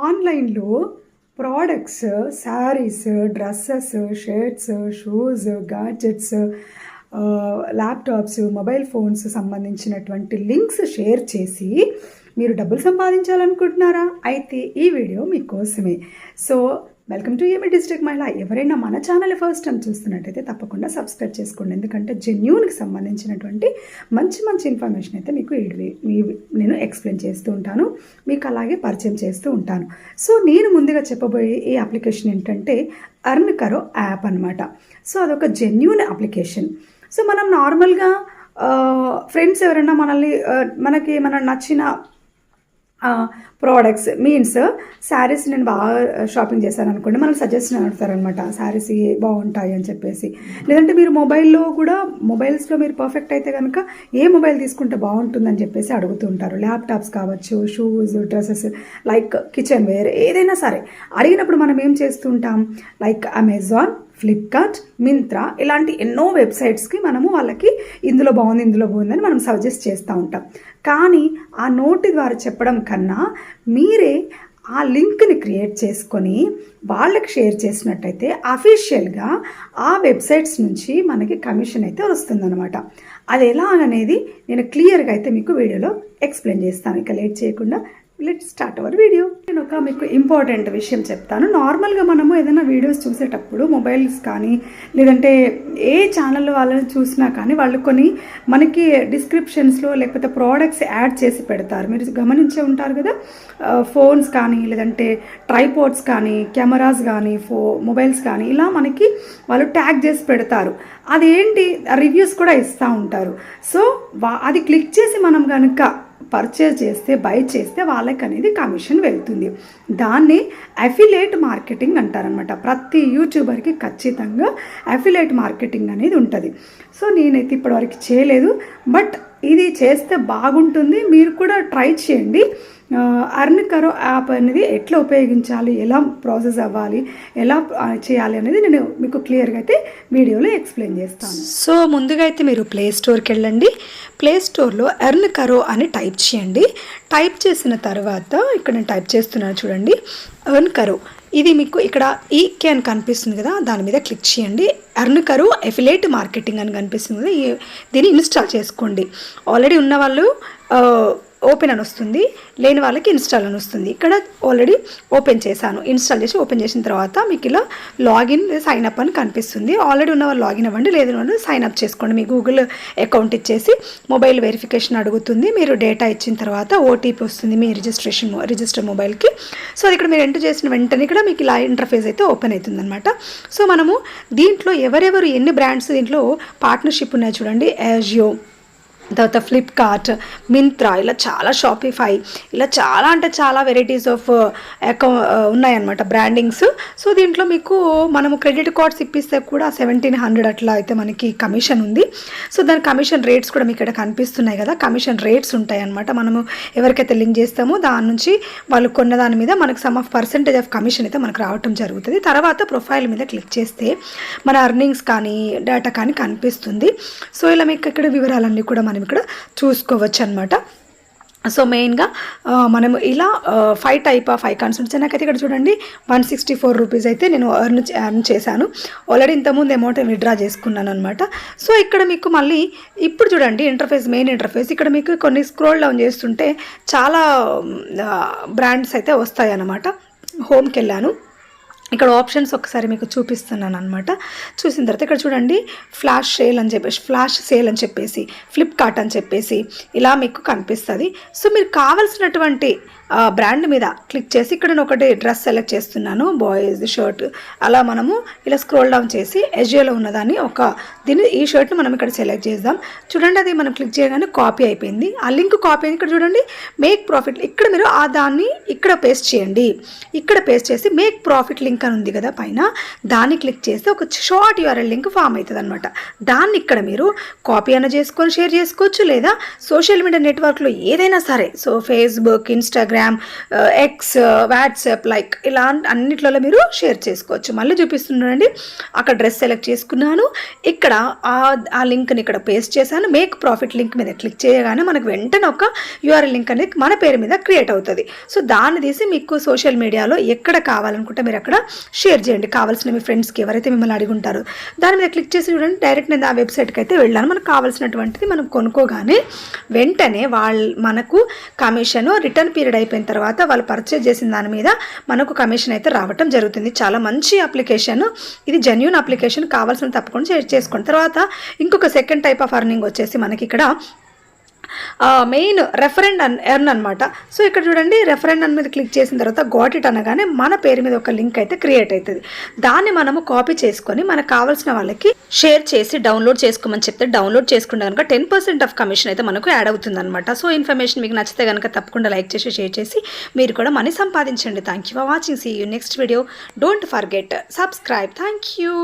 ఆన్లైన్లో products, saris, dresses, shirts, shoes, gadgets, laptops, mobile phones సంబంధించినటువంటి links share చేసి మీరు డబ్బులు సంపాదించాలనుకుంటున్నారా? అయితే ఈ వీడియో మీకోసమే. సో వెల్కమ్ టు ఏమి డిజిటల్ మహిళ. ఎవరైనా మన ఛానల్ ఫస్ట్ టైం చూస్తున్నట్టయితే తప్పకుండా సబ్స్క్రైబ్ చేసుకోండి. ఎందుకంటే జెన్యూన్కి సంబంధించినటువంటి మంచి ఇన్ఫర్మేషన్ అయితే మీకు నేను ఎక్స్ప్లెయిన్ చేస్తూ ఉంటాను, మీకు అలాగే పరిచయం చేస్తూ ఉంటాను. సో నేను ముందుగా చెప్పబోయే ఈ అప్లికేషన్ ఏంటంటే ఎర్న్ కరో యాప్ అనమాట. సో అదొక జెన్యూన్ అప్లికేషన్. సో మనం నార్మల్గా ఫ్రెండ్స్ ఎవరైనా మనకి నచ్చిన ప్రోడక్ట్స్ మీన్స్ శారీస్ నేను బాగా షాపింగ్ చేశాను అనుకోండి, మనకు సజెషన్ అడుగుతారనమాట, శారీస్ బాగుంటాయి అని చెప్పేసి. లేదంటే మీరు మొబైల్స్లో మీరు పర్ఫెక్ట్ అయితే కనుక ఏ మొబైల్ తీసుకుంటే బాగుంటుందని చెప్పేసి అడుగుతూ ఉంటారు. ల్యాప్టాప్స్ కావచ్చు, shoes, dresses, like kitchenware, ఏదైనా సరే అడిగినప్పుడు మనం ఏం చేస్తుంటాం, లైక్ అమెజాన్, ఫ్లిప్కార్ట్, మింత్రా ఇలాంటి ఎన్నో వెబ్సైట్స్కి మనము వాళ్ళకి ఇందులో బాగుందని మనం సజెస్ట్ చేస్తూ ఉంటాం. కానీ ఆ నోటి ద్వారా చెప్పడం కన్నా మీరే ఆ లింక్ని క్రియేట్ చేసుకొని వాళ్ళకి షేర్ చేసినట్టయితే అఫీషియల్గా ఆ వెబ్సైట్స్ నుంచి మనకి కమిషన్ అయితే వస్తుందన్నమాట. అది ఎలా అనేది నేను క్లియర్గా అయితే మీకు వీడియోలో ఎక్స్ప్లెయిన్ చేస్తాను. ఇక లేట్ చేయకుండా లెట్స్ స్టార్ట్ అవర్ వీడియో. నేను ఒక మీకు ఇంపార్టెంట్ విషయం చెప్తాను. నార్మల్గా మనము ఏదైనా వీడియోస్ చూసేటప్పుడు మొబైల్స్ కానీ లేదంటే ఏ ఛానల్ వాళ్ళని చూసినా కానీ వాళ్ళు కొన్ని మనకి డిస్క్రిప్షన్స్లో లేకపోతే ప్రోడక్ట్స్ యాడ్ చేసి పెడతారు. మీరు గమనించే ఉంటారు కదా, ఫోన్స్ కానీ లేదంటే ట్రైపోర్డ్స్ కానీ కెమెరాస్ కానీ మొబైల్స్ కానీ ఇలా మనకి వాళ్ళు ట్యాగ్ చేసి పెడతారు. అదేంటి రివ్యూస్ కూడా ఇస్తూ ఉంటారు. సో అది క్లిక్ చేసి మనం కనుక పర్చేజ్ చేస్తే, బై చేస్తే వాళ్ళకి అనేది కమిషన్ వెళ్తుంది. దాన్ని అఫిలియేట్ మార్కెటింగ్ అంటారనమాట. ప్రతి యూట్యూబర్కి ఖచ్చితంగా అఫిలియేట్ మార్కెటింగ్ అనేది ఉంటుంది. సో నేనైతే ఇప్పటివరకు చేయలేదు, బట్ ఇది చేస్తే బాగుంటుంది. మీరు కూడా ట్రై చేయండి. ఎర్న్ కరో యాప్ అనేది ఎట్లా ఉపయోగించాలి, ఎలా ప్రాసెస్ అవ్వాలి, ఎలా చేయాలి అనేది నేను మీకు క్లియర్గా అయితే వీడియోలో ఎక్స్ప్లెయిన్ చేస్తాను. సో ముందుగా అయితే మీరు ప్లే స్టోర్కి వెళ్ళండి. ప్లే స్టోర్లో ఎర్న్ కరో అని టైప్ చేయండి. టైప్ చేసిన తర్వాత ఇక్కడ నేను టైప్ చేస్తున్నాను చూడండి, ఎర్న్ కరో. ఇది మీకు ఇక్కడ ఈకే అని కనిపిస్తుంది కదా, దాని మీద క్లిక్ చేయండి. ఎర్న్ కరో అఫిలియేట్ మార్కెటింగ్ అని కనిపిస్తుంది కదా, దీన్ని ఇన్స్టాల్ చేసుకోండి. ఆల్రెడీ ఉన్న వాళ్ళు ఓపెన్ అని వస్తుంది, లేని వాళ్ళకి ఇన్స్టాల్ అని వస్తుంది. ఇక్కడ ఆల్రెడీ ఇన్స్టాల్ చేసి ఓపెన్ చేసిన తర్వాత మీకు ఇలా లాగిన్ సైన్ అప్ అని కనిపిస్తుంది. ఆల్రెడీ ఉన్న వాళ్ళు లాగిన్ అవ్వండి, లేని వాళ్ళు సైన్ అప్ చేసుకోండి. మీ గూగుల్ అకౌంట్ ఇచ్చేసి మొబైల్ వెరిఫికేషన్ అడుగుతుంది. మీరు డేటా ఇచ్చిన తర్వాత ఓటీపీ వస్తుంది మీ రిజిస్టర్ మొబైల్కి. సో అది ఇక్కడ మీరు ఎంటర్ చేసిన వెంటనే ఇక్కడ మీకు ఇలా ఇంటర్ఫేస్ అయితే ఓపెన్ అవుతుంది అనమాట. సో మనము దీంట్లో ఎవరెవరు ఎన్ని బ్రాండ్స్ దీంట్లో పార్ట్నర్షిప్ ఉన్నాయి చూడండి, ఏజియో, తర్వాత ఫ్లిప్కార్ట్, మింత్రా, ఇలా చాలా, షాపిఫై, ఇలా చాలా అంటే చాలా వెరైటీస్ ఆఫ్ ఉన్నాయన్నమాట బ్రాండింగ్స్. సో దీంట్లో మీకు మనము క్రెడిట్ కార్డ్స్ ఇప్పిస్తే కూడా 1700 అట్లా అయితే మనకి కమిషన్ ఉంది. సో దాని కమిషన్ రేట్స్ కూడా మీకు ఇక్కడ కనిపిస్తున్నాయి కదా, కమిషన్ రేట్స్ ఉంటాయి అన్నమాట. మనము ఎవరికైతే లింక్ చేస్తామో దాని నుంచి వాళ్ళు కొన్న దాని మీద మనకు some of percentage of commission అయితే మనకు రావటం జరుగుతుంది. తర్వాత ప్రొఫైల్ మీద క్లిక్ చేస్తే మన ఎర్నింగ్స్ కానీ డేటా కానీ కనిపిస్తుంది. సో ఇలా మీకు ఇక్కడ వివరాలన్నీ కూడా మనం ఇక్కడ చూసుకోవచ్చు అనమాట. సో మెయిన్గా మనము ఇలా 5 కాన్సెప్ట్స్ నాకైతే ఇక్కడ చూడండి 164 రూపీస్ అయితే నేను ఎర్న్ చేశాను. ఆల్రెడీ ఇంతకుముందు అమౌంట్ విత్డ్రా చేసుకున్నాను అనమాట. సో ఇక్కడ మీకు మళ్ళీ ఇప్పుడు చూడండి మెయిన్ ఇంటర్ఫేస్. ఇక్కడ మీకు కొన్ని స్క్రోల్ డౌన్ చేస్తుంటే చాలా బ్రాండ్స్ అయితే వస్తాయి అన్నమాట. హోమ్కి వెళ్ళాను, ఇక్కడ ఆప్షన్స్ ఒకసారి మీకు చూపిస్తున్నాను అనమాట. చూసిన తర్వాత ఇక్కడ చూడండి ఫ్లాష్ సేల్ అని చెప్పేసి ఫ్లిప్కార్ట్ అని చెప్పేసి ఇలా మీకు కనిపిస్తుంది. సో మీరు కావాల్సినటువంటి బ్రాండ్ మీద క్లిక్ చేసి ఇక్కడ నేను ఒకటి డ్రెస్ సెలెక్ట్ చేస్తున్నాను, బాయ్స్ షర్ట్. అలా మనము ఇలా స్క్రోల్ డౌన్ చేసి ఎజియోలో ఉన్నదాన్ని ఈ షర్ట్ని మనం ఇక్కడ సెలెక్ట్ చేద్దాం. చూడండి అది మనం క్లిక్ చేయగానే కాపీ అయిపోయింది. ఆ లింక్ కాపీ అయింది. ఇక్కడ చూడండి మేక్ ప్రాఫిట్, ఇక్కడ మీరు దాన్ని ఇక్కడ పేస్ట్ చేయండి. ఇక్కడ పేస్ట్ చేసి మేక్ ప్రాఫిట్ లింక్ అని ఉంది కదా పైన, దాన్ని క్లిక్ చేస్తే ఒక షార్ట్ యూఆర్ఎల్ లింక్ ఫామ్ అవుతుంది అనమాట. దాన్ని ఇక్కడ మీరు కాపీ అయినా చేసుకొని షేర్ చేసుకోవచ్చు, లేదా సోషల్ మీడియా నెట్వర్క్లో ఏదైనా సరే, so Facebook, Instagram, Instagram, X, WhatsApp, like ఇలా అన్నిట్లలో మీరు షేర్ చేసుకోవచ్చు. మళ్ళీ చూపిస్తున్నానండి. అక్కడ డ్రెస్ సెలెక్ట్ చేసుకున్నాను. ఇక్కడ ఆ లింక్ని ఇక్కడ పేస్ట్ చేశాను. మేక్ ప్రాఫిట్ లింక్ మీద క్లిక్ చేయగానే మనకు వెంటనే ఒక యూఆర్ఎల్ లింక్ అనేది మన పేరు మీద క్రియేట్ అవుతుంది. సో దాన్ని తీసి మీకు సోషల్ మీడియాలో ఎక్కడ కావాలనుకుంటే మీరు అక్కడ షేర్ చేయండి. కావాల్సిన మీ ఫ్రెండ్స్కి ఎవరైతే మిమ్మల్ని అడిగి ఉంటారో దాని మీద క్లిక్ చేసి చూడండి. డైరెక్ట్ నేను ఆ వెబ్సైట్కి అయితే వెళ్ళాను. మనకు కావాల్సినటువంటిది మనం కొనుక్కోగానే వెంటనే మనకు కమిషన్ రిటర్న్ పీరియడ్ అయిపోయిన తర్వాత వాళ్ళు పర్చేజ్ చేసిన దాని మీద మనకు కమిషన్ అయితే రావటం జరుగుతుంది. చాలా మంచి అప్లికేషన్ ఇది, జెన్యూన్ అప్లికేషన్. కావాల్సిన తప్పకుండా షేర్ చేసుకోండి. తర్వాత ఇంకొక సెకండ్ టైప్ ఆఫ్ అర్నింగ్ వచ్చేసి మనకి ఇక్కడ మెయిన్ రెఫరెండ్ ఎర్న్ అనమాట. సో ఇక్కడ చూడండి, రెఫరెండ్ అని మీద క్లిక్ చేసిన తర్వాత గాట్ ఇట్ అనగానే మన పేరు మీద ఒక లింక్ అయితే క్రియేట్ అవుతుంది. దాన్ని మనము కాపీ చేసుకొని మనకు కావాల్సిన వాళ్ళకి షేర్ చేసి డౌన్లోడ్ చేసుకోమని చెప్తే డౌన్లోడ్ చేసుకుంటే కనుక 10% ఆఫ్ కమిషన్ అయితే మనకు యాడ్ అవుతుంది అనమాట. సో ఇన్ఫర్మేషన్ మీకు నచ్చితే కనుక తప్పకుండా లైక్ చేసి షేర్ చేసి మీరు కూడా మనీ సంపాదించండి. Thank you for watching. See you next video. Don't forget subscribe. Thank you.